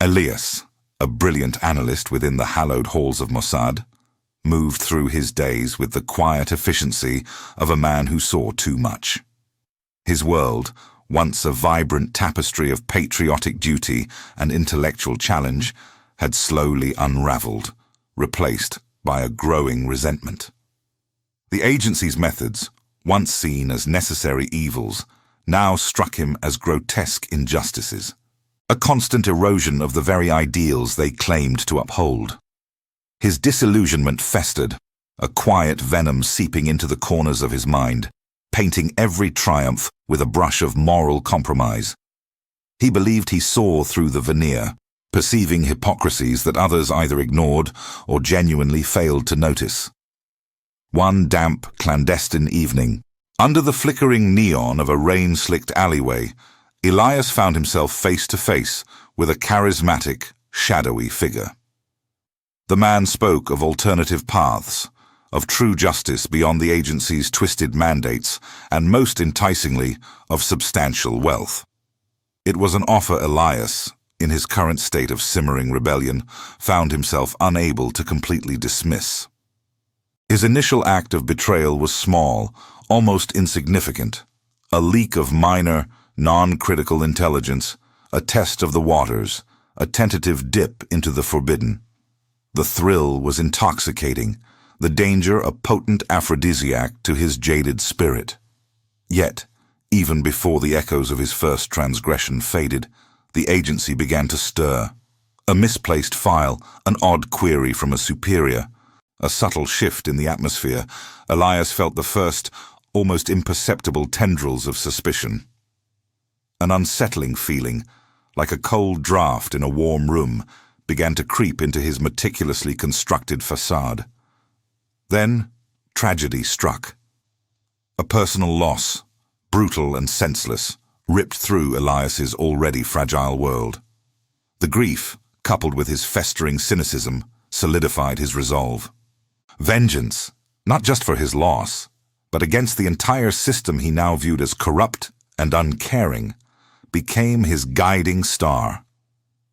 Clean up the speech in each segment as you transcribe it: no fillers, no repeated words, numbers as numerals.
Elias, a brilliant analyst within the hallowed halls of Mossad, moved through his days with the quiet efficiency of a man who saw too much. His world, once a vibrant tapestry of patriotic duty and intellectual challenge, had slowly unraveled, replaced by a growing resentment. The agency's methods, once seen as necessary evils, now struck him as grotesque injustices, a constant erosion of the very ideals they claimed to uphold. His disillusionment festered, a quiet venom seeping into the corners of his mind, painting every triumph with a brush of moral compromise. He believed he saw through the veneer, perceiving hypocrisies that others either ignored or genuinely failed to notice. One damp, clandestine evening, under the flickering neon of a rain-slicked alleyway, Elias found himself face to face with a charismatic, shadowy figure. The man spoke of alternative paths, of true justice beyond the agency's twisted mandates, and most enticingly, of substantial wealth. It was an offer Elias, in his current state of simmering rebellion, found himself unable to completely dismiss. His initial act of betrayal was small, almost insignificant, a leak of minor, non-critical intelligence, a test of the waters, a tentative dip into the forbidden. The thrill was intoxicating, the danger a potent aphrodisiac to his jaded spirit. Yet, even before the echoes of his first transgression faded, the agency began to stir. A misplaced file, an odd query from a superior, a subtle shift in the atmosphere. Elias felt the first, almost imperceptible tendrils of suspicion. An unsettling feeling, like a cold draft in a warm room, began to creep into his meticulously constructed facade. Then, tragedy struck. A personal loss, brutal and senseless, ripped through Elias's already fragile world. The grief, coupled with his festering cynicism, solidified his resolve. Vengeance, not just for his loss, but against the entire system he now viewed as corrupt and uncaring, became his guiding star.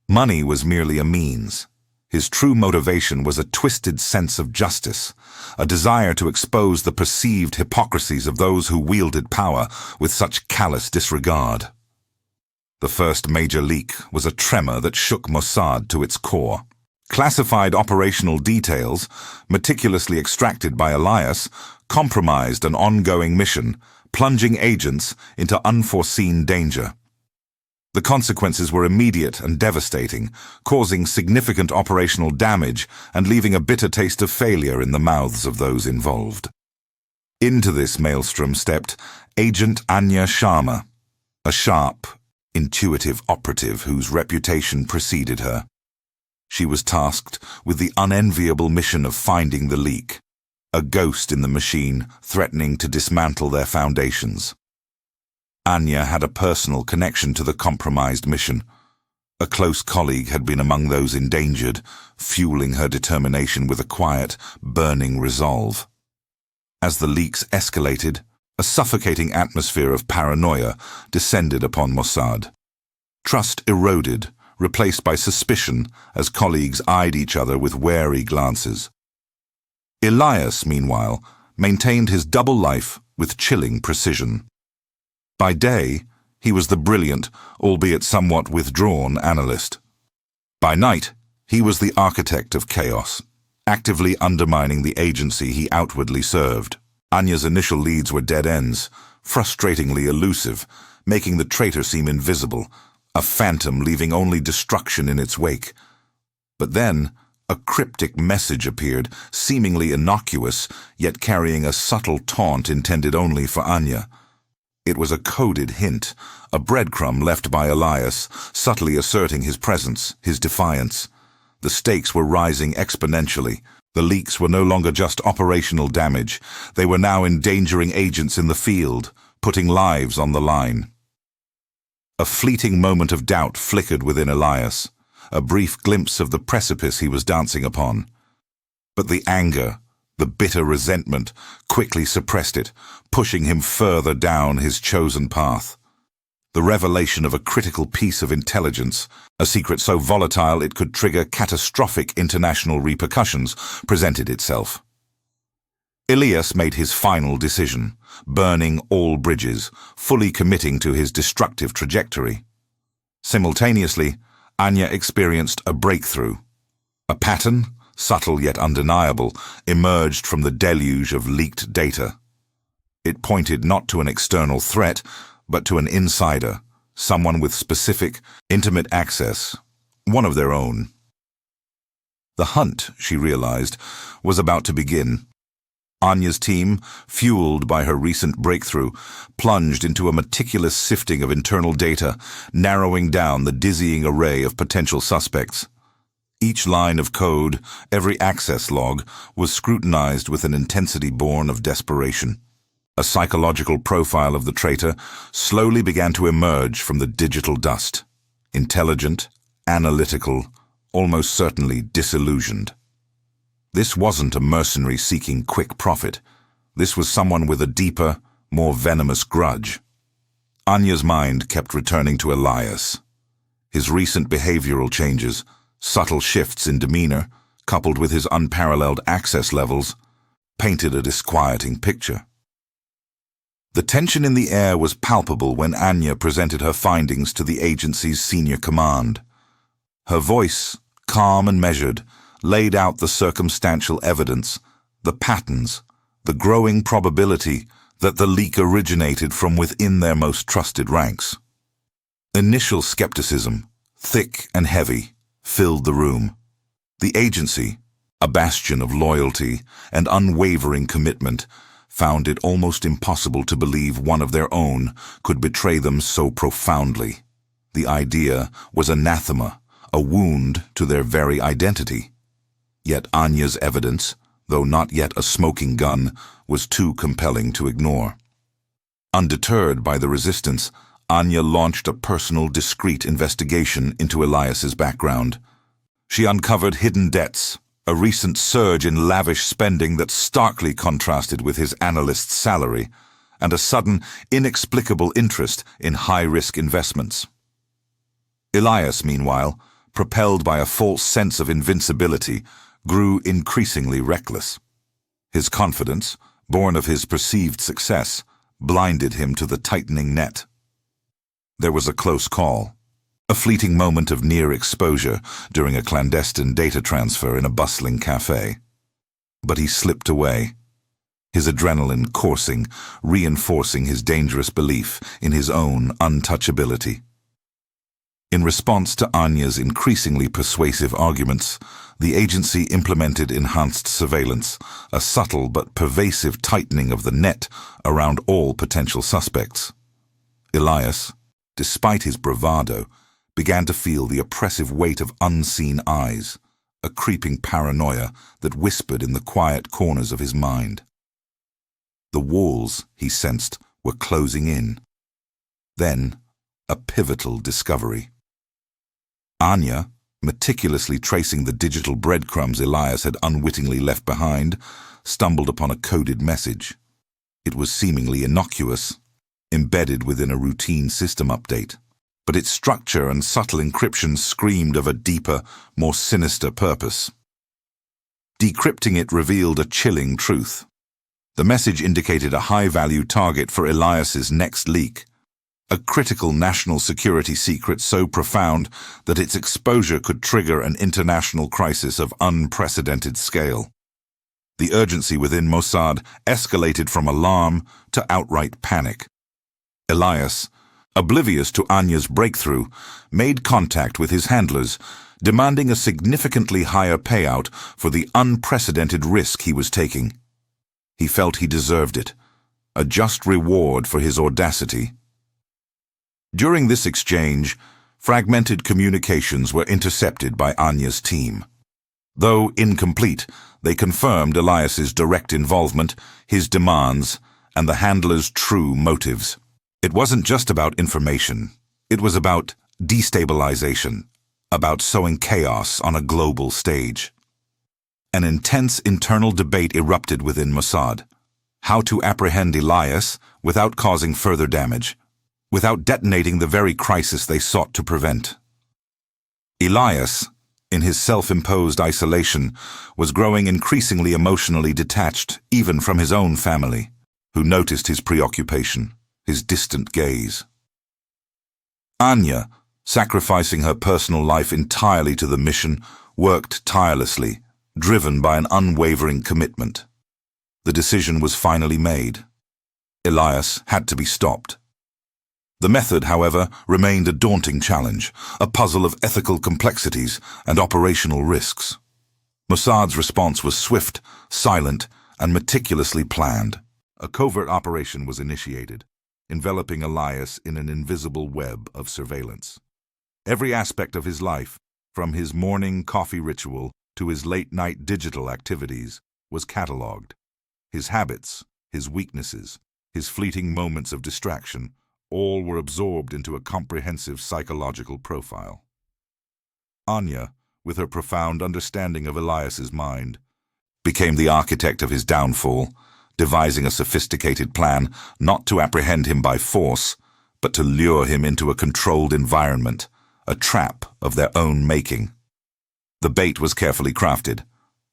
Money was merely a means. His true motivation was a twisted sense of justice, a desire to expose the perceived hypocrisies of those who wielded power with such callous disregard. The first major leak was a tremor that shook Mossad to its core. Classified operational details, meticulously extracted by Elias, compromised an ongoing mission, plunging agents into unforeseen danger. The consequences were immediate and devastating, causing significant operational damage and leaving a bitter taste of failure in the mouths of those involved. Into this maelstrom stepped Agent Anya Sharma, a sharp, intuitive operative whose reputation preceded her. She was tasked with the unenviable mission of finding the leak, a ghost in the machine threatening to dismantle their foundations. Anya had a personal connection to the compromised mission. A close colleague had been among those endangered, fueling her determination with a quiet, burning resolve. As the leaks escalated, a suffocating atmosphere of paranoia descended upon Mossad. Trust eroded, replaced by suspicion as colleagues eyed each other with wary glances. Elias, meanwhile, maintained his double life with chilling precision. By day, he was the brilliant, albeit somewhat withdrawn analyst. By night, he was the architect of chaos, actively undermining the agency he outwardly served. Anya's initial leads were dead ends, frustratingly elusive, making the traitor seem invisible, a phantom leaving only destruction in its wake. But then, a cryptic message appeared, seemingly innocuous, yet carrying a subtle taunt intended only for Anya. It was a coded hint, a breadcrumb left by Elias, subtly asserting his presence, his defiance. The stakes were rising exponentially. The leaks were no longer just operational damage. They were now endangering agents in the field, putting lives on the line. A fleeting moment of doubt flickered within Elias, a brief glimpse of the precipice he was dancing upon. But the anger, the bitter resentment, quickly suppressed it, pushing him further down his chosen path. The revelation of a critical piece of intelligence, a secret so volatile it could trigger catastrophic international repercussions, presented itself. Elias made his final decision, burning all bridges, fully committing to his destructive trajectory. Simultaneously, Anya experienced a breakthrough. A pattern, subtle yet undeniable, emerged from the deluge of leaked data. It pointed not to an external threat, but to an insider, someone with specific, intimate access, one of their own. The hunt, she realized, was about to begin. Anya's team, fueled by her recent breakthrough, plunged into a meticulous sifting of internal data, narrowing down the dizzying array of potential suspects. Each line of code, every access log, was scrutinized with an intensity born of desperation. A psychological profile of the traitor slowly began to emerge from the digital dust. Intelligent, analytical, almost certainly disillusioned. This wasn't a mercenary seeking quick profit. This was someone with a deeper, more venomous grudge. Anya's mind kept returning to Elias. His recent behavioral changes, subtle shifts in demeanor, coupled with his unparalleled access levels, painted a disquieting picture. The tension in the air was palpable when Anya presented her findings to the agency's senior command. Her voice, calm and measured, laid out the circumstantial evidence, the patterns, the growing probability that the leak originated from within their most trusted ranks. Initial skepticism, thick and heavy, filled the room. The agency, a bastion of loyalty and unwavering commitment, found it almost impossible to believe one of their own could betray them so profoundly. The idea was anathema, a wound to their very identity. Yet Anya's evidence, though not yet a smoking gun, was too compelling to ignore. Undeterred by the resistance, Anya launched a personal, discreet investigation into Elias's background. She uncovered hidden debts, a recent surge in lavish spending that starkly contrasted with his analyst's salary, and a sudden, inexplicable interest in high-risk investments. Elias, meanwhile, propelled by a false sense of invincibility, grew increasingly reckless. His confidence, born of his perceived success, blinded him to the tightening net. There was a close call. A fleeting moment of near exposure during a clandestine data transfer in a bustling cafe. But he slipped away, his adrenaline coursing, reinforcing his dangerous belief in his own untouchability. In response to Anya's increasingly persuasive arguments, the agency implemented enhanced surveillance, a subtle but pervasive tightening of the net around all potential suspects. Elias, despite his bravado, began to feel the oppressive weight of unseen eyes, a creeping paranoia that whispered in the quiet corners of his mind. The walls, he sensed, were closing in. Then, a pivotal discovery. Anya, meticulously tracing the digital breadcrumbs Elias had unwittingly left behind, stumbled upon a coded message. It was seemingly innocuous, embedded within a routine system update. But its structure and subtle encryption screamed of a deeper, more sinister purpose. Decrypting it revealed a chilling truth. The message indicated a high-value target for Elias's next leak, a critical national security secret so profound that its exposure could trigger an international crisis of unprecedented scale. The urgency within Mossad escalated from alarm to outright panic. Elias, oblivious to Anya's breakthrough, made contact with his handlers, demanding a significantly higher payout for the unprecedented risk he was taking. He felt he deserved it, a just reward for his audacity. During this exchange, fragmented communications were intercepted by Anya's team. Though incomplete, they confirmed Elias's direct involvement, his demands, and the handler's true motives. It wasn't just about information. It was about destabilization, about sowing chaos on a global stage. An intense internal debate erupted within Mossad. How to apprehend Elias without causing further damage. without detonating the very crisis they sought to prevent. Elias, in his self-imposed isolation, was growing increasingly emotionally detached even from his own family, who noticed his preoccupation, his distant gaze. Anya, sacrificing her personal life entirely to the mission, worked tirelessly, driven by an unwavering commitment. The decision was finally made. Elias had to be stopped. The method, however, remained a daunting challenge, a puzzle of ethical complexities and operational risks. Mossad's response was swift, silent, and meticulously planned. A covert operation was initiated, enveloping Elias in an invisible web of surveillance. Every aspect of his life, from his morning coffee ritual to his late-night digital activities, was catalogued. His habits, his weaknesses, his fleeting moments of distraction, all were absorbed into a comprehensive psychological profile. Anya, with her profound understanding of Elias's mind, became the architect of his downfall, devising a sophisticated plan not to apprehend him by force, but to lure him into a controlled environment, a trap of their own making. The bait was carefully crafted,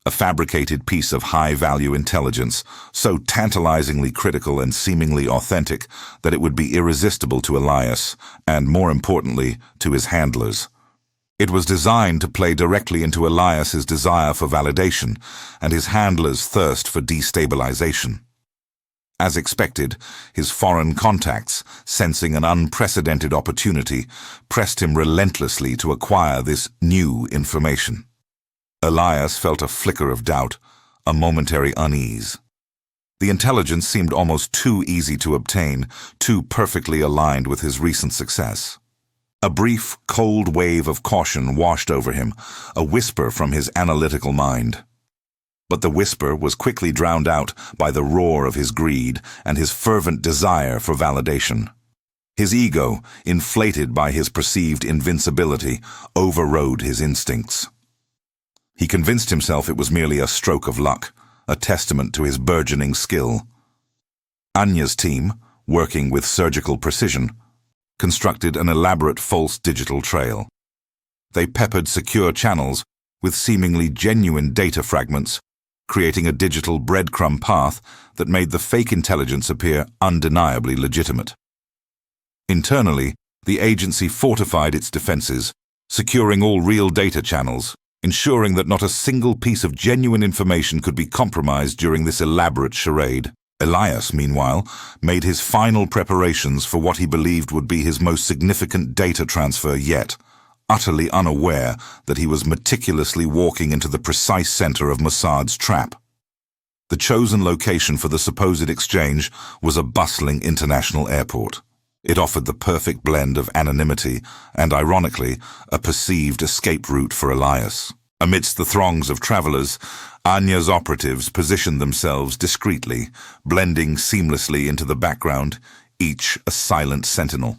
a fabricated piece of high-value intelligence, so tantalizingly critical and seemingly authentic that it would be irresistible to Elias, and more importantly, to his handlers. It was designed to play directly into Elias's desire for validation and his handlers' thirst for destabilization. As expected, his foreign contacts, sensing an unprecedented opportunity, pressed him relentlessly to acquire this new information. Elias felt a flicker of doubt, a momentary unease. The intelligence seemed almost too easy to obtain, too perfectly aligned with his recent success. A brief, cold wave of caution washed over him, a whisper from his analytical mind. But the whisper was quickly drowned out by the roar of his greed and his fervent desire for validation. His ego, inflated by his perceived invincibility, overrode his instincts. He convinced himself it was merely a stroke of luck, a testament to his burgeoning skill. Anya's team, working with surgical precision, constructed an elaborate false digital trail. They peppered secure channels with seemingly genuine data fragments, creating a digital breadcrumb path that made the fake intelligence appear undeniably legitimate. Internally, the agency fortified its defenses, securing all real data channels, ensuring that not a single piece of genuine information could be compromised during this elaborate charade. Elias, meanwhile, made his final preparations for what he believed would be his most significant data transfer yet, utterly unaware that he was meticulously walking into the precise center of Mossad's trap. The chosen location for the supposed exchange was a bustling international airport. It offered the perfect blend of anonymity and, ironically, a perceived escape route for Elias. Amidst the throngs of travelers, Anya's operatives positioned themselves discreetly, blending seamlessly into the background, each a silent sentinel.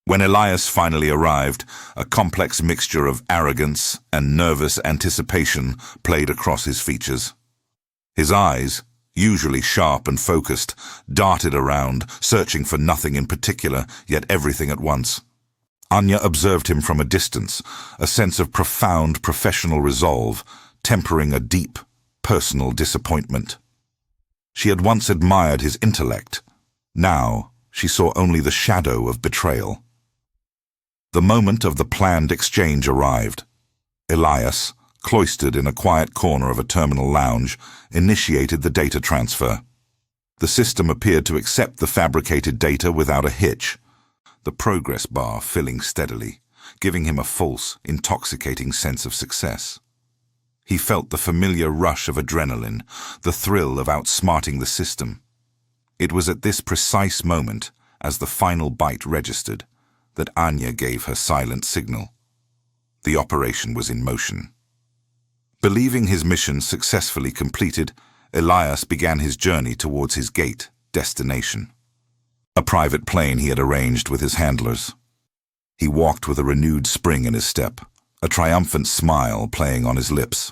When Elias finally arrived, a complex mixture of arrogance and nervous anticipation played across his features. His eyes, usually sharp and focused, darted around, searching for nothing in particular, yet everything at once. Anya observed him from a distance, a sense of profound professional resolve, tempering a deep, personal disappointment. She had once admired his intellect. Now she saw only the shadow of betrayal. The moment of the planned exchange arrived. Elias, cloistered in a quiet corner of a terminal lounge, initiated the data transfer. The system appeared to accept the fabricated data without a hitch, the progress bar filling steadily, giving him a false, intoxicating sense of success. He felt the familiar rush of adrenaline, the thrill of outsmarting the system. It was at this precise moment, as the final byte registered, that Anya gave her silent signal. The operation was in motion. Believing his mission successfully completed, Elias began his journey towards his gate destination. A private plane he had arranged with his handlers. He walked with a renewed spring in his step, a triumphant smile playing on his lips.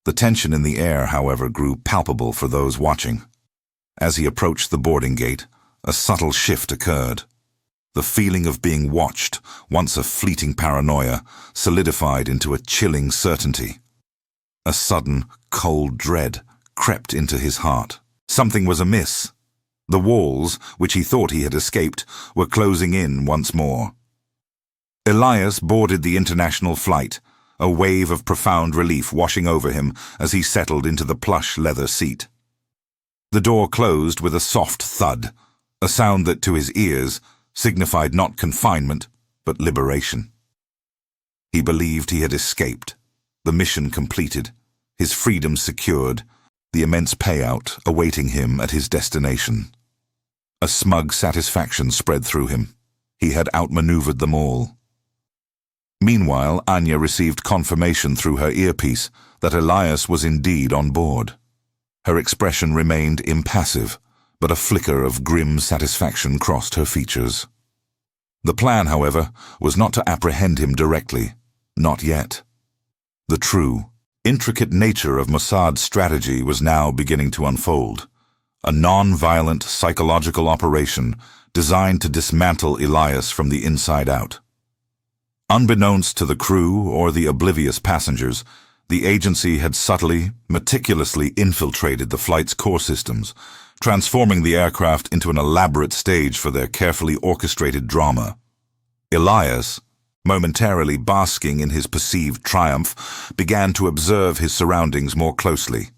The tension in the air, however, grew palpable for those watching. As he approached the boarding gate, a subtle shift occurred. The feeling of being watched, once a fleeting paranoia, solidified into a chilling certainty. A sudden, cold dread crept into his heart. Something was amiss. The walls, which he thought he had escaped, were closing in once more. Elias boarded the international flight, a wave of profound relief washing over him as he settled into the plush leather seat. The door closed with a soft thud, a sound that to his ears signified not confinement, but liberation. He believed he had escaped, the mission completed, his freedom secured, the immense payout awaiting him at his destination. A smug satisfaction spread through him. He had outmaneuvered them all. Meanwhile, Anya received confirmation through her earpiece that Elias was indeed on board. Her expression remained impassive, but a flicker of grim satisfaction crossed her features. The plan, however, was not to apprehend him directly, not yet. The true, intricate nature of Mossad's strategy was now beginning to unfold, a non-violent psychological operation designed to dismantle Elias from the inside out. Unbeknownst to the crew or the oblivious passengers, the agency had subtly, meticulously infiltrated the flight's core systems, transforming the aircraft into an elaborate stage for their carefully orchestrated drama. Elias, momentarily basking in his perceived triumph, began to observe his surroundings more closely.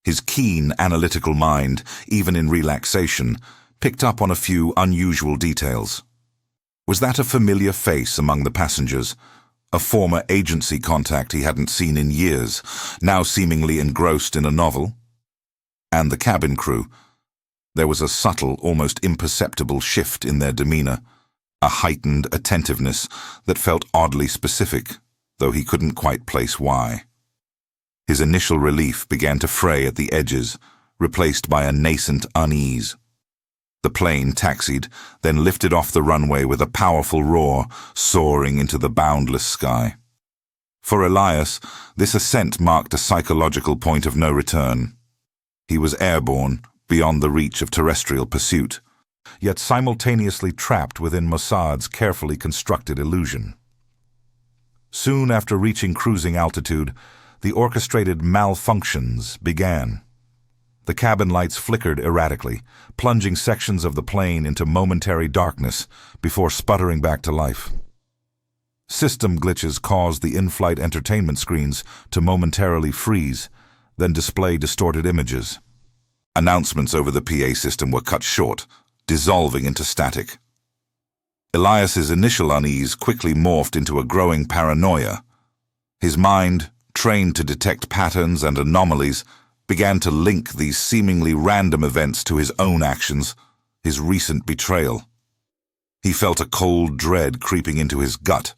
His keen, analytical mind, even in relaxation, picked up on a few unusual details. Was that a familiar face among the passengers? A former agency contact he hadn't seen in years, now seemingly engrossed in a novel? And the cabin crew. There was a subtle, almost imperceptible shift in their demeanor, a heightened attentiveness that felt oddly specific, though he couldn't quite place why. His initial relief began to fray at the edges, replaced by a nascent unease. The plane taxied, then lifted off the runway with a powerful roar, soaring into the boundless sky. For Elias, this ascent marked a psychological point of no return. He was airborne, beyond the reach of terrestrial pursuit, yet simultaneously trapped within Mossad's carefully constructed illusion. Soon after reaching cruising altitude, the orchestrated malfunctions began. The cabin lights flickered erratically, plunging sections of the plane into momentary darkness before sputtering back to life. System glitches caused the in-flight entertainment screens to momentarily freeze, then display distorted images. Announcements over the PA system were cut short, dissolving into static. Elias's initial unease quickly morphed into a growing paranoia. His mind, trained to detect patterns and anomalies, began to link these seemingly random events to his own actions, his recent betrayal. He felt a cold dread creeping into his gut,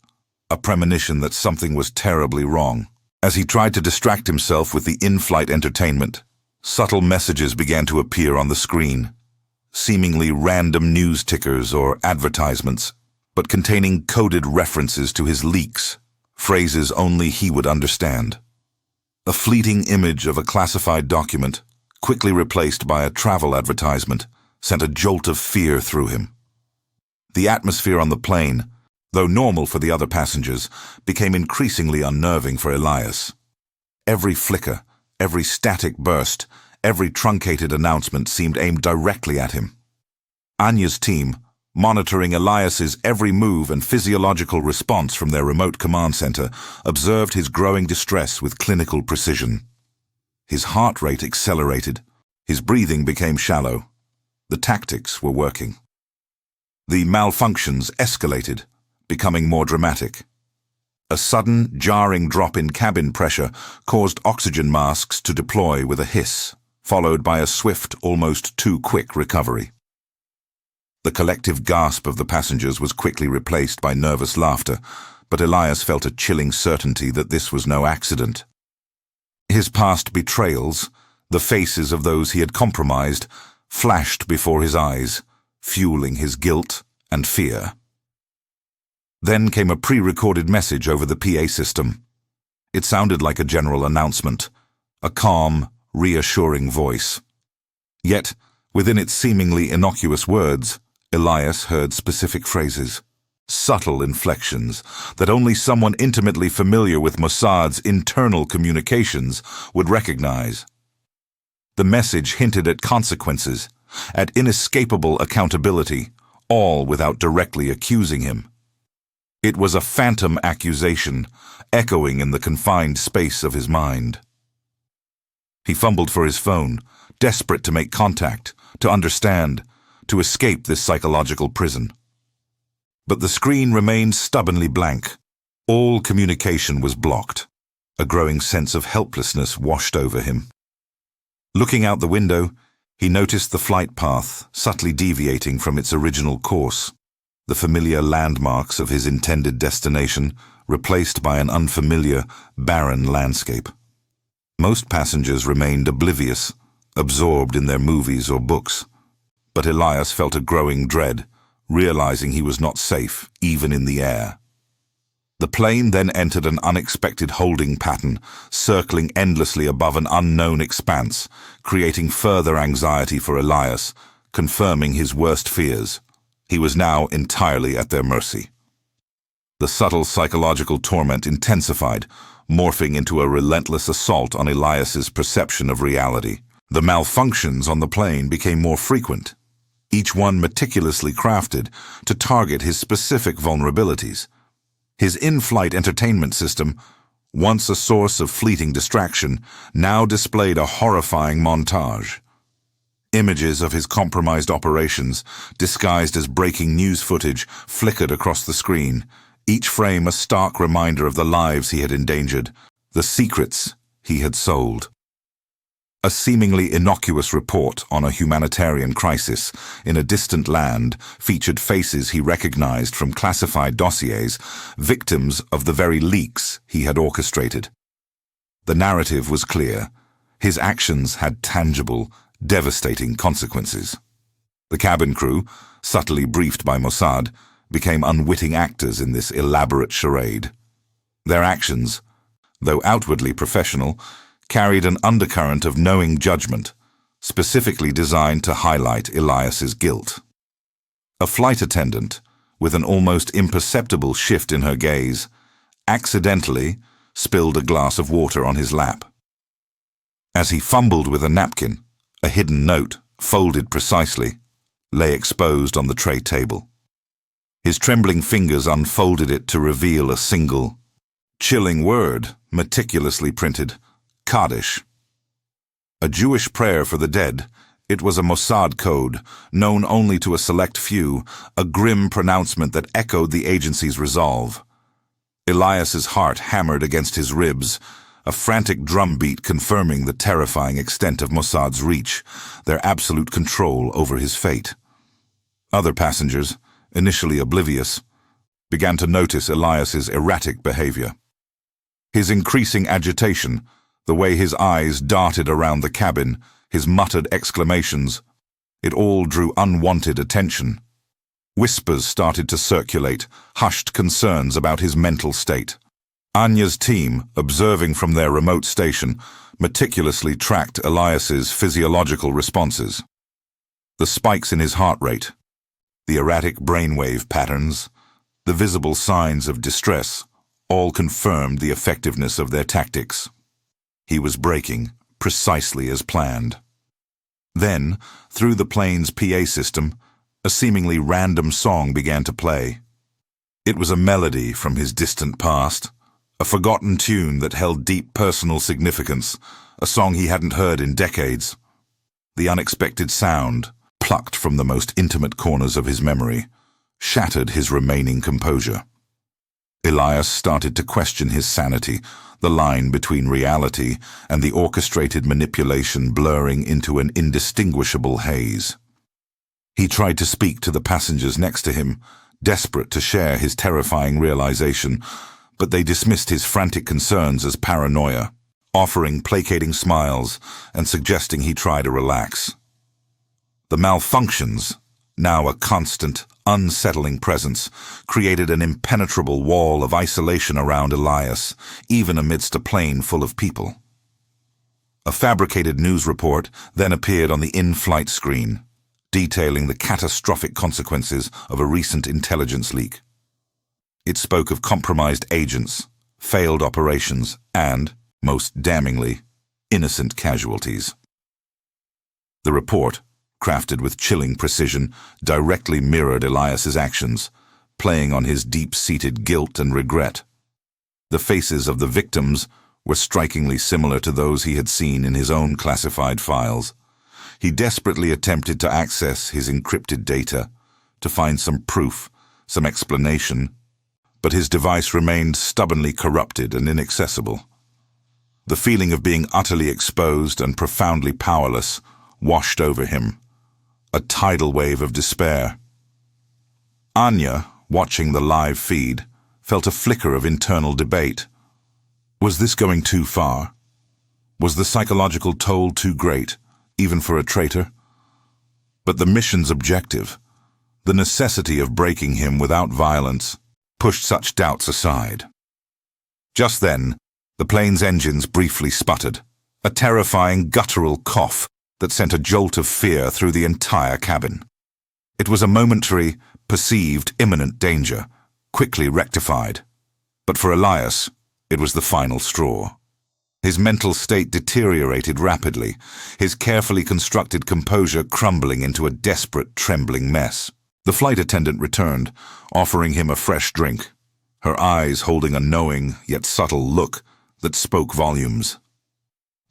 a premonition that something was terribly wrong. As he tried to distract himself with the in-flight entertainment, subtle messages began to appear on the screen, seemingly random news tickers or advertisements, but containing coded references to his leaks, phrases only he would understand. A fleeting image of a classified document, quickly replaced by a travel advertisement, sent a jolt of fear through him. The atmosphere on the plane, though normal for the other passengers, became increasingly unnerving for Elias. Every flicker, every static burst, every truncated announcement seemed aimed directly at him. Anya's team, monitoring Elias's every move and physiological response from their remote command center, observed his growing distress with clinical precision. His heart rate accelerated. His breathing became shallow. The tactics were working. The malfunctions escalated, becoming more dramatic. A sudden, jarring drop in cabin pressure caused oxygen masks to deploy with a hiss, followed by a swift, almost too quick recovery. The collective gasp of the passengers was quickly replaced by nervous laughter, but Elias felt a chilling certainty that this was no accident. His past betrayals, the faces of those he had compromised, flashed before his eyes, fueling his guilt and fear. Then came a pre-recorded message over the PA system. It sounded like a general announcement, a calm, reassuring voice. Yet, within its seemingly innocuous words, Elias heard specific phrases, subtle inflections that only someone intimately familiar with Mossad's internal communications would recognize. The message hinted at consequences, at inescapable accountability, all without directly accusing him. It was a phantom accusation, echoing in the confined space of his mind. He fumbled for his phone, desperate to make contact, to understand, to escape this psychological prison. But the screen remained stubbornly blank. All communication was blocked. A growing sense of helplessness washed over him. Looking out the window, he noticed the flight path subtly deviating from its original course, the familiar landmarks of his intended destination replaced by an unfamiliar, barren landscape. Most passengers remained oblivious, absorbed in their movies or books. But Elias felt a growing dread, realizing he was not safe, even in the air. The plane then entered an unexpected holding pattern, circling endlessly above an unknown expanse, creating further anxiety for Elias, confirming his worst fears. He was now entirely at their mercy. The subtle psychological torment intensified, morphing into a relentless assault on Elias's perception of reality. The malfunctions on the plane became more frequent, each one meticulously crafted to target his specific vulnerabilities. His in-flight entertainment system, once a source of fleeting distraction, now displayed a horrifying montage. Images of his compromised operations, disguised as breaking news footage, flickered across the screen, each frame a stark reminder of the lives he had endangered, the secrets he had sold. A seemingly innocuous report on a humanitarian crisis in a distant land featured faces he recognized from classified dossiers, victims of the very leaks he had orchestrated. The narrative was clear. His actions had tangible, devastating consequences. The cabin crew, subtly briefed by Mossad, became unwitting actors in this elaborate charade. Their actions, though outwardly professional, carried an undercurrent of knowing judgment, specifically designed to highlight Elias's guilt. A flight attendant, with an almost imperceptible shift in her gaze, accidentally spilled a glass of water on his lap. As he fumbled with a napkin, a hidden note, folded precisely, lay exposed on the tray table. His trembling fingers unfolded it to reveal a single, chilling word, meticulously printed: Kaddish. A Jewish prayer for the dead, it was a Mossad code, known only to a select few, a grim pronouncement that echoed the agency's resolve. Elias's heart hammered against his ribs, a frantic drumbeat confirming the terrifying extent of Mossad's reach, their absolute control over his fate. Other passengers, initially oblivious, began to notice Elias's erratic behavior. His increasing agitation, the way his eyes darted around the cabin, his muttered exclamations, it all drew unwanted attention. Whispers started to circulate, hushed concerns about his mental state. Anya's team, observing from their remote station, meticulously tracked Elias's physiological responses. The spikes in his heart rate, the erratic brainwave patterns, the visible signs of distress, all confirmed the effectiveness of their tactics. He was braking, precisely as planned. Then, through the plane's PA system, a seemingly random song began to play. It was a melody from his distant past, a forgotten tune that held deep personal significance, a song he hadn't heard in decades. The unexpected sound, plucked from the most intimate corners of his memory, shattered his remaining composure. Elias started to question his sanity, the line between reality and the orchestrated manipulation blurring into an indistinguishable haze. He tried to speak to the passengers next to him, desperate to share his terrifying realization, but they dismissed his frantic concerns as paranoia, offering placating smiles and suggesting he try to relax. The malfunctions, now a constant, unsettling presence, created an impenetrable wall of isolation around Elias, even amidst a plane full of people. A fabricated news report then appeared on the in-flight screen. detailing the catastrophic consequences of a recent intelligence leak. It spoke of compromised agents, failed operations, and, most damningly, innocent casualties. The report, crafted with chilling precision, directly mirrored Elias's actions, playing on his deep-seated guilt and regret. The faces of the victims were strikingly similar to those he had seen in his own classified files. He desperately attempted to access his encrypted data, to find some proof, some explanation, but his device remained stubbornly corrupted and inaccessible. The feeling of being utterly exposed and profoundly powerless washed over him, a tidal wave of despair. Anya, watching the live feed, felt a flicker of internal debate. Was this going too far? Was the psychological toll too great, even for a traitor? But the mission's objective, the necessity of breaking him without violence, pushed such doubts aside. Just then, the plane's engines briefly sputtered, a terrifying guttural cough that sent a jolt of fear through the entire cabin. It was a momentary, perceived imminent danger, quickly rectified. But for Elias, it was the final straw. His mental state deteriorated rapidly, his carefully constructed composure crumbling into a desperate, trembling mess. The flight attendant returned, offering him a fresh drink, her eyes holding a knowing yet subtle look that spoke volumes.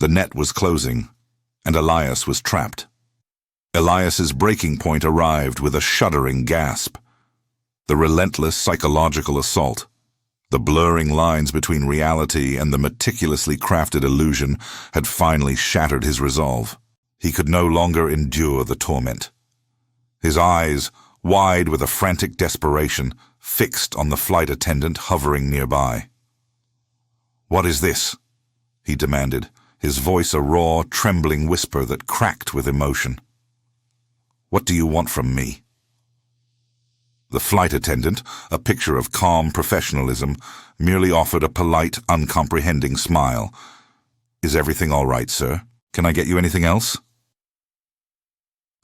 The net was closing, and Elias was trapped. Elias's breaking point arrived with a shuddering gasp. The relentless psychological assault, the blurring lines between reality and the meticulously crafted illusion had finally shattered his resolve. He could no longer endure the torment. His eyes, wide with a frantic desperation, fixed on the flight attendant hovering nearby. "What is this?" he demanded, his voice a raw, trembling whisper that cracked with emotion. "What do you want from me?" The flight attendant, a picture of calm professionalism, merely offered a polite, uncomprehending smile. "Is everything all right, sir? Can I get you anything else?"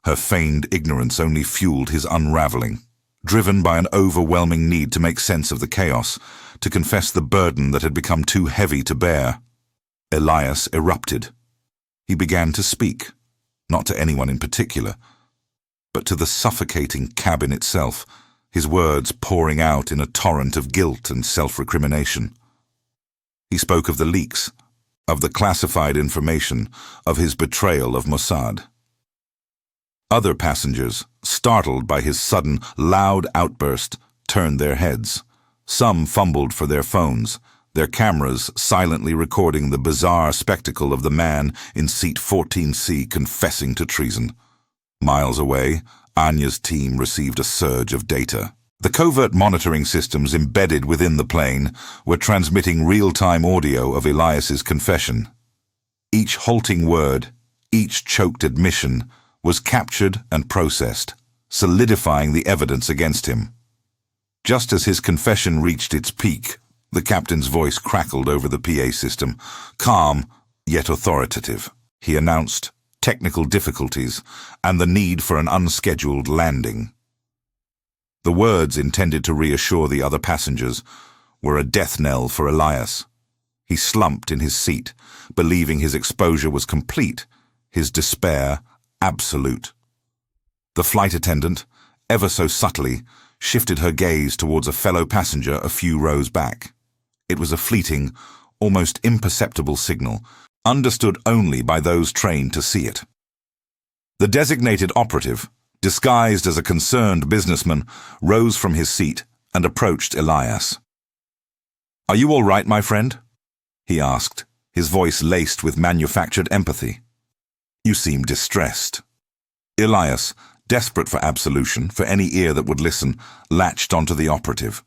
Her feigned ignorance only fueled his unraveling, driven by an overwhelming need to make sense of the chaos, to confess the burden that had become too heavy to bear. Elias erupted. He began to speak, not to anyone in particular, but to the suffocating cabin itself, his words pouring out in a torrent of guilt and self-recrimination. He spoke of the leaks, of the classified information, of his betrayal of Mossad. Other passengers, startled by his sudden, loud outburst, turned their heads. Some fumbled for their phones, their cameras silently recording the bizarre spectacle of the man in seat 14C confessing to treason. Miles away, Anya's team received a surge of data. The covert monitoring systems embedded within the plane were transmitting real-time audio of Elias's confession. Each halting word, each choked admission, was captured and processed, solidifying the evidence against him. Just as his confession reached its peak, the captain's voice crackled over the PA system, calm yet authoritative. He announced technical difficulties and the need for an unscheduled landing. The words intended to reassure the other passengers were a death knell for Elias. He slumped in his seat, believing his exposure was complete, his despair absolute. The flight attendant, ever so subtly, shifted her gaze towards a fellow passenger a few rows back. It was a fleeting, almost imperceptible signal, understood only by those trained to see it. The designated operative, disguised as a concerned businessman, rose from his seat and approached Elias. "Are you all right, my friend?" he asked, his voice laced with manufactured empathy. "You seem distressed." Elias, desperate for absolution, for any ear that would listen, latched onto the operative.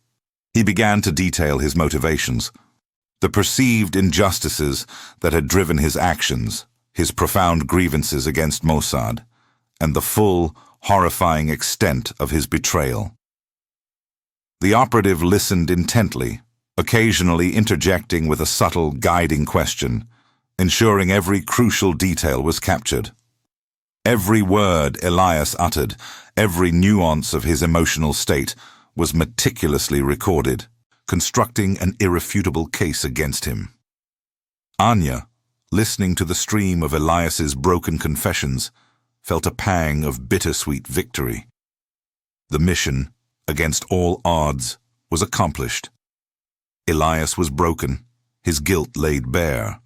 He began to detail his motivations, the perceived injustices that had driven his actions, his profound grievances against Mossad, and the full, horrifying extent of his betrayal. The operative listened intently, occasionally interjecting with a subtle, guiding question, ensuring every crucial detail was captured. Every word Elias uttered, every nuance of his emotional state, was meticulously recorded, constructing an irrefutable case against him. Anya, listening to the stream of Elias's broken confessions, felt a pang of bittersweet victory. The mission, against all odds, was accomplished. Elias was broken, his guilt laid bare.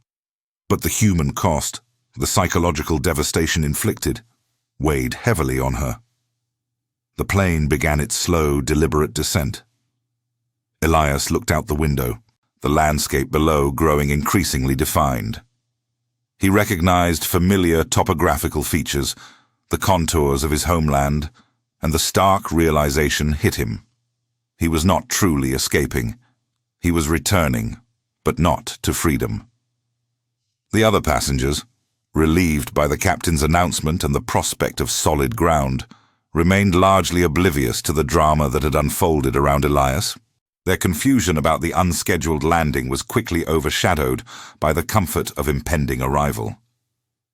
But the human cost, the psychological devastation inflicted, weighed heavily on her. The plane began its slow, deliberate descent. Elias looked out the window, the landscape below growing increasingly defined. He recognized familiar topographical features, the contours of his homeland, and the stark realization hit him. He was not truly escaping. He was returning, but not to freedom. The other passengers, relieved by the captain's announcement and the prospect of solid ground, remained largely oblivious to the drama that had unfolded around Elias. Their confusion about the unscheduled landing was quickly overshadowed by the comfort of impending arrival.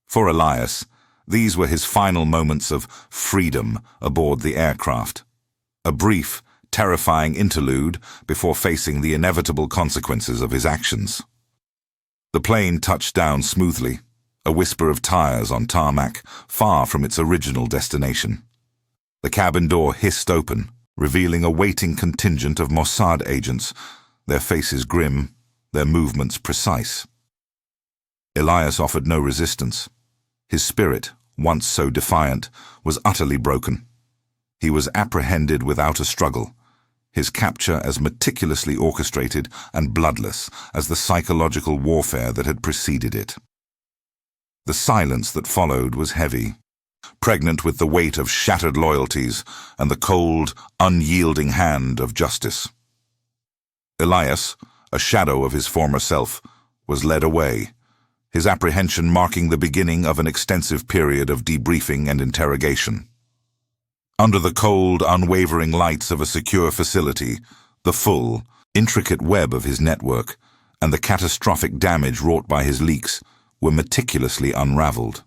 For Elias, these were his final moments of freedom aboard the aircraft. A brief, terrifying interlude before facing the inevitable consequences of his actions. The plane touched down smoothly, a whisper of tires on tarmac, far from its original destination. The cabin door hissed open, revealing a waiting contingent of Mossad agents, their faces grim, their movements precise. Elias offered no resistance. His spirit, once so defiant, was utterly broken. He was apprehended without a struggle, his capture as meticulously orchestrated and bloodless as the psychological warfare that had preceded it. The silence that followed was heavy, pregnant with the weight of shattered loyalties and the cold, unyielding hand of justice. Elias, a shadow of his former self, was led away, his apprehension marking the beginning of an extensive period of debriefing and interrogation. Under the cold, unwavering lights of a secure facility, the full, intricate web of his network and the catastrophic damage wrought by his leaks were meticulously unraveled.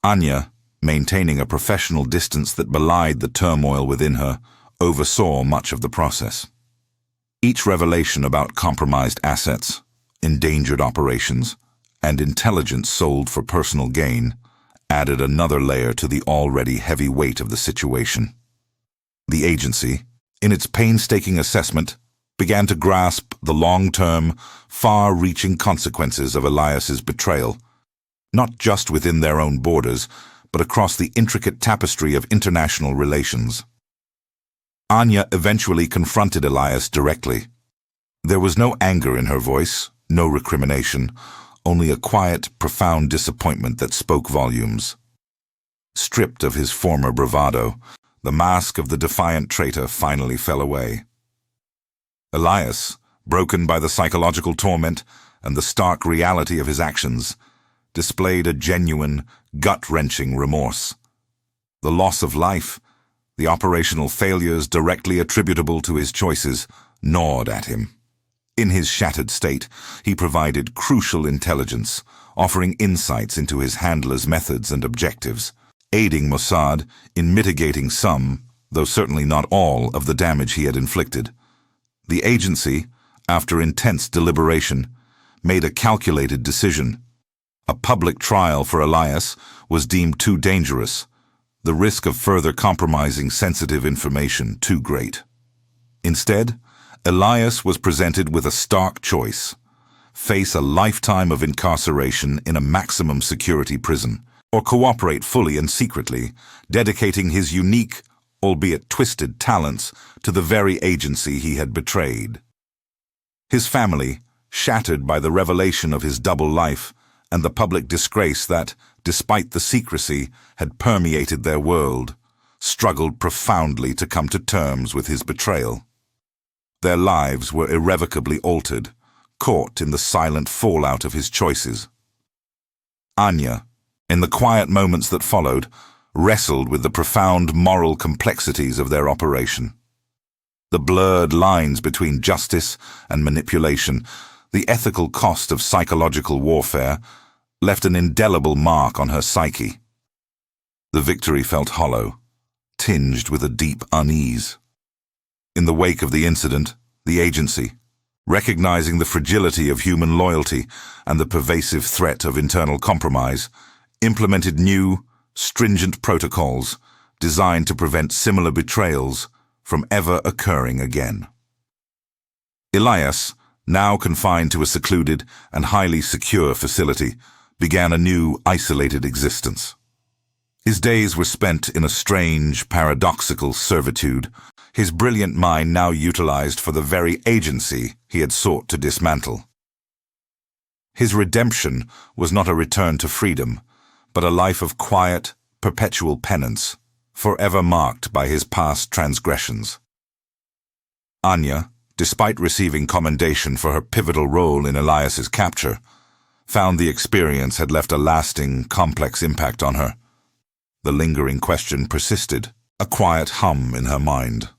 Anya, maintaining a professional distance that belied the turmoil within her, oversaw much of the process. Each revelation about compromised assets, endangered operations, and intelligence sold for personal gain added another layer to the already heavy weight of the situation. The agency, in its painstaking assessment, began to grasp the long-term, far-reaching consequences of Elias's betrayal, not just within their own borders, but across the intricate tapestry of international relations. Anya eventually confronted Elias directly. There was no anger in her voice, no recrimination, only a quiet, profound disappointment that spoke volumes. Stripped of his former bravado, the mask of the defiant traitor finally fell away. Elias, broken by the psychological torment and the stark reality of his actions, displayed a genuine, gut-wrenching remorse. The loss of life, the operational failures directly attributable to his choices, gnawed at him. In his shattered state, he provided crucial intelligence, offering insights into his handler's methods and objectives, aiding Mossad in mitigating some, though certainly not all, of the damage he had inflicted. The agency, after intense deliberation, made a calculated decision. A public trial for Elias was deemed too dangerous, the risk of further compromising sensitive information too great. Instead, Elias was presented with a stark choice: face a lifetime of incarceration in a maximum security prison, or cooperate fully and secretly, dedicating his unique, albeit twisted, talents to the very agency he had betrayed. His family, shattered by the revelation of his double life and the public disgrace that, despite the secrecy, had permeated their world, struggled profoundly to come to terms with his betrayal. Their lives were irrevocably altered, caught in the silent fallout of his choices. Anya, in the quiet moments that followed, wrestled with the profound moral complexities of their operation. The blurred lines between justice and manipulation, the ethical cost of psychological warfare, left an indelible mark on her psyche. The victory felt hollow, tinged with a deep unease. In the wake of the incident, the agency, recognizing the fragility of human loyalty and the pervasive threat of internal compromise, implemented new, stringent protocols designed to prevent similar betrayals from ever occurring again. Elias, now confined to a secluded and highly secure facility, began a new, isolated existence. His days were spent in a strange, paradoxical servitude, his brilliant mind now utilized for the very agency he had sought to dismantle. His redemption was not a return to freedom, but a life of quiet, perpetual penance, forever marked by his past transgressions. Anya, despite receiving commendation for her pivotal role in Elias's capture, found the experience had left a lasting, complex impact on her. The lingering question persisted, a quiet hum in her mind.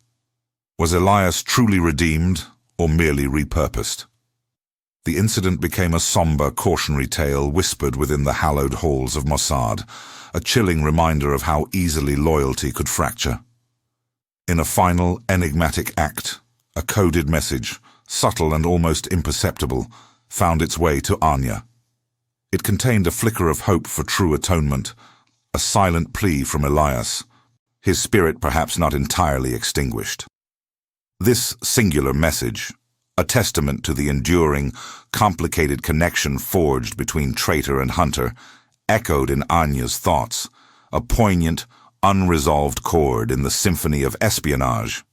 Was Elias truly redeemed or merely repurposed? The incident became a somber, cautionary tale whispered within the hallowed halls of Mossad, a chilling reminder of how easily loyalty could fracture. In a final, enigmatic act, a coded message, subtle and almost imperceptible, found its way to Anya. It contained a flicker of hope for true atonement, a silent plea from Elias, his spirit perhaps not entirely extinguished. This singular message, a testament to the enduring, complicated connection forged between traitor and hunter, echoed in Anya's thoughts, a poignant, unresolved chord in the symphony of espionage.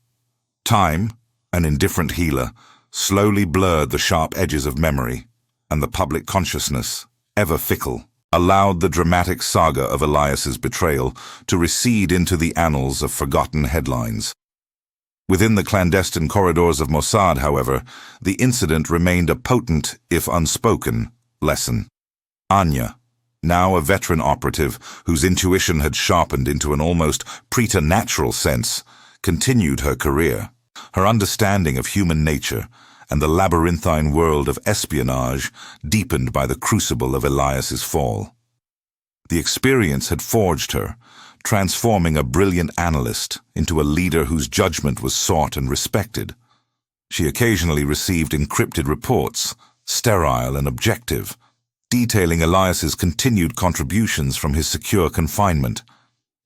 Time, an indifferent healer, slowly blurred the sharp edges of memory, and the public consciousness, ever fickle, allowed the dramatic saga of Elias's betrayal to recede into the annals of forgotten headlines. Within the clandestine corridors of Mossad, however, the incident remained a potent, if unspoken, lesson. Anya, now a veteran operative whose intuition had sharpened into an almost preternatural sense, continued her career. Her understanding of human nature and the labyrinthine world of espionage deepened by the crucible of Elias's fall. The experience had forged her, transforming a brilliant analyst into a leader whose judgment was sought and respected. She occasionally received encrypted reports, sterile and objective, detailing Elias's continued contributions from his secure confinement.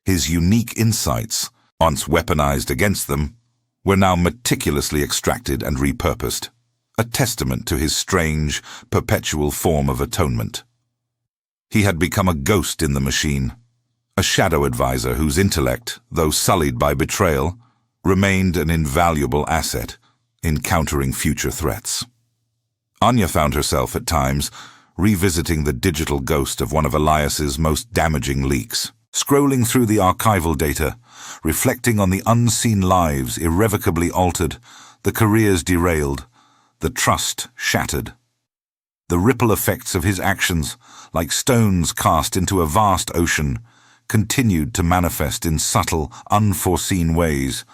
His unique insights, once weaponized against them, were now meticulously extracted and repurposed, a testament to his strange, perpetual form of atonement. He had become a ghost in the machine, a shadow advisor whose intellect, though sullied by betrayal, remained an invaluable asset in countering future threats. Anya found herself at times revisiting the digital ghost of one of Elias's most damaging leaks, scrolling through the archival data, reflecting on the unseen lives irrevocably altered, the careers derailed, the trust shattered. The ripple effects of his actions, like stones cast into a vast ocean, continued to manifest in subtle, unforeseen ways,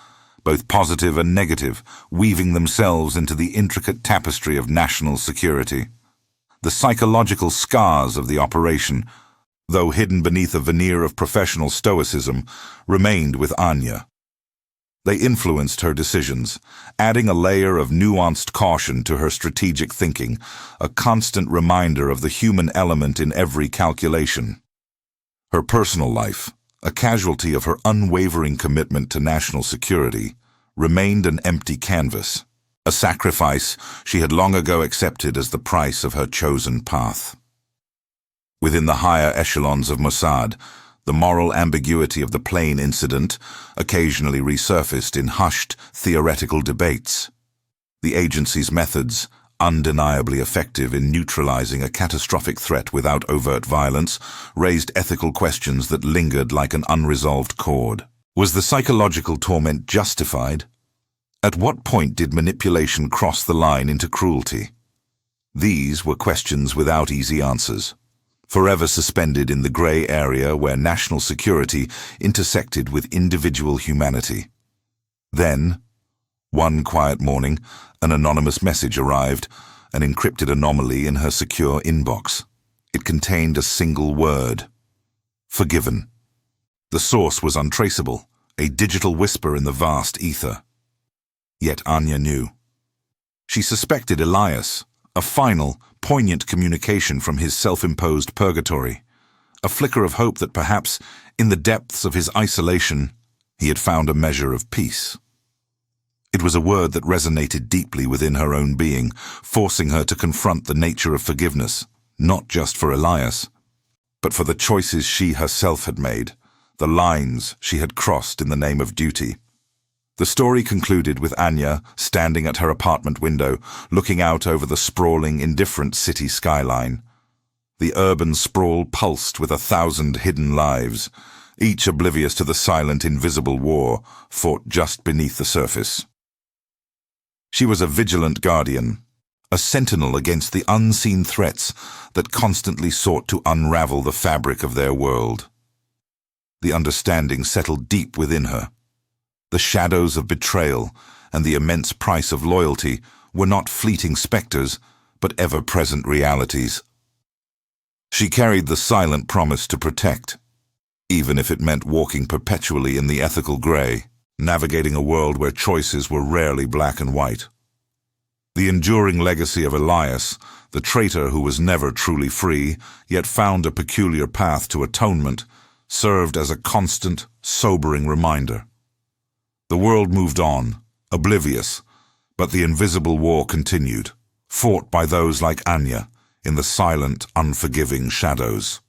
both positive and negative, weaving themselves into the intricate tapestry of national security. The psychological scars of the operation, though hidden beneath a veneer of professional stoicism, remained with Anya. They influenced her decisions, adding a layer of nuanced caution to her strategic thinking, a constant reminder of the human element in every calculation. Her personal life, a casualty of her unwavering commitment to national security, remained an empty canvas, a sacrifice she had long ago accepted as the price of her chosen path. Within the higher echelons of Mossad, the moral ambiguity of the plane incident occasionally resurfaced in hushed, theoretical debates. The agency's methods, undeniably effective in neutralizing a catastrophic threat without overt violence, raised ethical questions that lingered like an unresolved chord. Was the psychological torment justified? At what point did manipulation cross the line into cruelty? These were questions without easy answers, forever suspended in the gray area where national security intersected with individual humanity. Then, one quiet morning, an anonymous message arrived, an encrypted anomaly in her secure inbox. It contained a single word: forgiven. The source was untraceable, a digital whisper in the vast ether. Yet Anya knew. She suspected Elias, a final, poignant communication from his self-imposed purgatory, a flicker of hope that perhaps, in the depths of his isolation, he had found a measure of peace. It was a word that resonated deeply within her own being, forcing her to confront the nature of forgiveness, not just for Elias, but for the choices she herself had made, the lines she had crossed in the name of duty. The story concluded with Anya standing at her apartment window, looking out over the sprawling, indifferent city skyline. The urban sprawl pulsed with 1,000 hidden lives, each oblivious to the silent, invisible war fought just beneath the surface. She was a vigilant guardian, a sentinel against the unseen threats that constantly sought to unravel the fabric of their world. The understanding settled deep within her. The shadows of betrayal and the immense price of loyalty were not fleeting specters, but ever-present realities. She carried the silent promise to protect, even if it meant walking perpetually in the ethical grey, navigating a world where choices were rarely black and white. The enduring legacy of Elias, the traitor who was never truly free, yet found a peculiar path to atonement, served as a constant, sobering reminder. The world moved on, oblivious, but the invisible war continued, fought by those like Anya in the silent, unforgiving shadows.